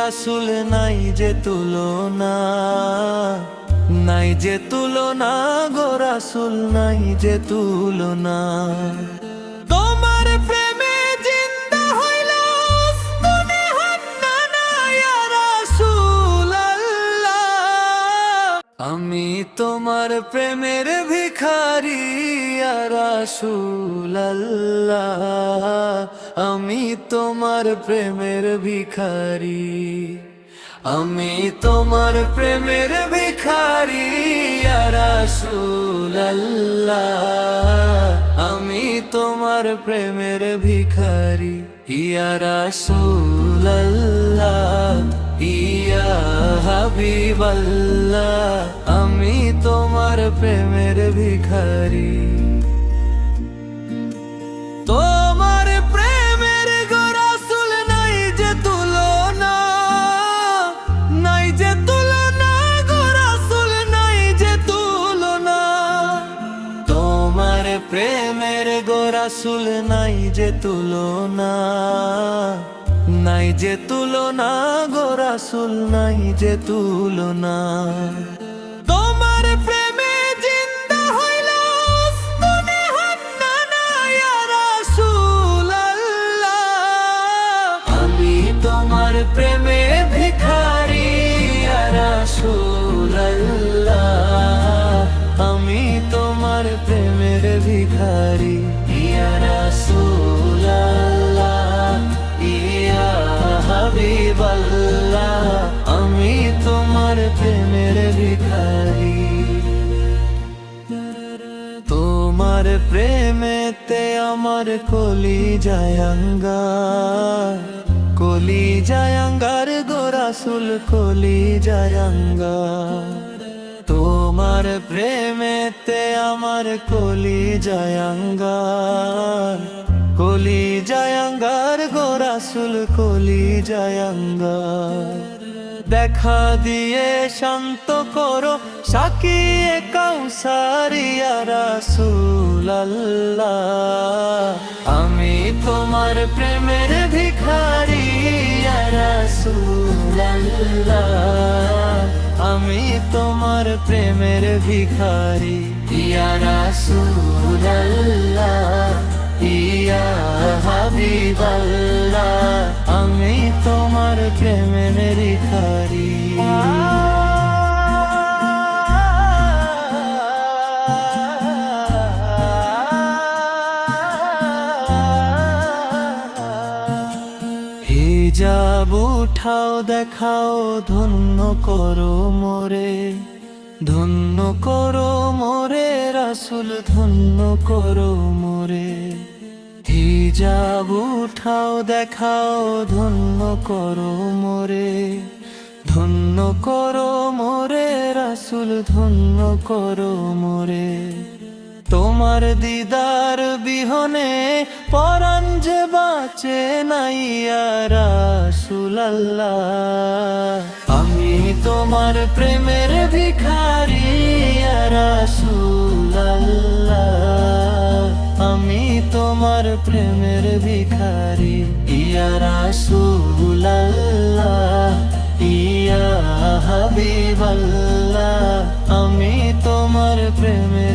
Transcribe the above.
রাসূল নাই যে তুলনা, নাই যে তুলনা গো রাসূল, নাই যে তুলনা। তোমার প্রেমে জিন্দা হইল উস্তুনে হান্নানা ইয়া রাসূলাল্লাহ। আমি তোমার প্রেমের ভিখারি ইয়া রাসূলাল্লাহ, আমি তোমার প্রেমের ভিখারি, আমি তোমার প্রেমের ভিখারি ইয়া রাসূলাল্লাহ, আমি তোমার প্রেমের ভিখারি ইয়া রাসূলাল্লাহ, ইয়া হাবিবাল্লাহ, আমি তোমার প্রেমের ভিখারি। তোমার প্রেমের গো রাসূল নাই যে তুলনা, নাই যে তুলনা গো রাসূল, নাই যে তুলনা। তোমার প্রেমের গো রাসূল নাই যে তুলনা, নাই যে তুলনা গো রাসূল, নাই যে তুলনা। তোমার প্রেমে জিন্দা হইল উস্তুনে হান্নানা ইয়া রাসূলাল্লাহ। আমি তোমার প্রেমে ভিখারি ইয়া রাসূলাল্লাহ, আমি তোমার প্রেমের ভিখারি ইয়া রাসূলাল্লাহ, ইয়া হাবিবাল্লাহ, আমি তোমার প্রেমের ভিখারি। তোমার প্রেমেতে আমার কলিজায় আঙ্গার, কলিজায় আঙ্গার গো রাসূল, কলিজায় আঙ্গার। তোমার প্রেমেতে আমার কলিজায় আঙ্গার, কলিজায় আঙ্গার গো রাসূল, কলিজায় আঙ্গার। দেখা দিয়ে শান্ত করো সাকিয়ে কাউসার ইয়া রাসূলাল্লাহ, আমি তোমার প্রেমের ভিখারি ইয়া রাসূলাল্লাহ, আমি তোমার প্রেমের ভিখারি ইয়া রাসূলাল্লাহ, ইয়া হাবিবাল্লাহ, আমি তোমার প্রেমের ভিখারি। হিজাব উঠাও দেখাও ধন্য করো মোরে, ধন্য করো মোরে রাসূল, ধন্য করো মোরে। হিজাব উঠাও দেখাও ধন্য করো মোরে, ধন্য করো মোরে রাসূল, ধন্য করো মোরে। তোমার দিদার বিহনে পরাণ যে বাঁচে না ইয়া রাসূলাল্লাহ, আমি তোমার প্রেমের ভিখারি ইয়া রাসূলাল্লাহ, আমি তোমার প্রেমের ভিখারি ইয়া রাসূলাল্লাহ, ইয়া হাবিবাল্লাহ, আমি তোমার প্রেমের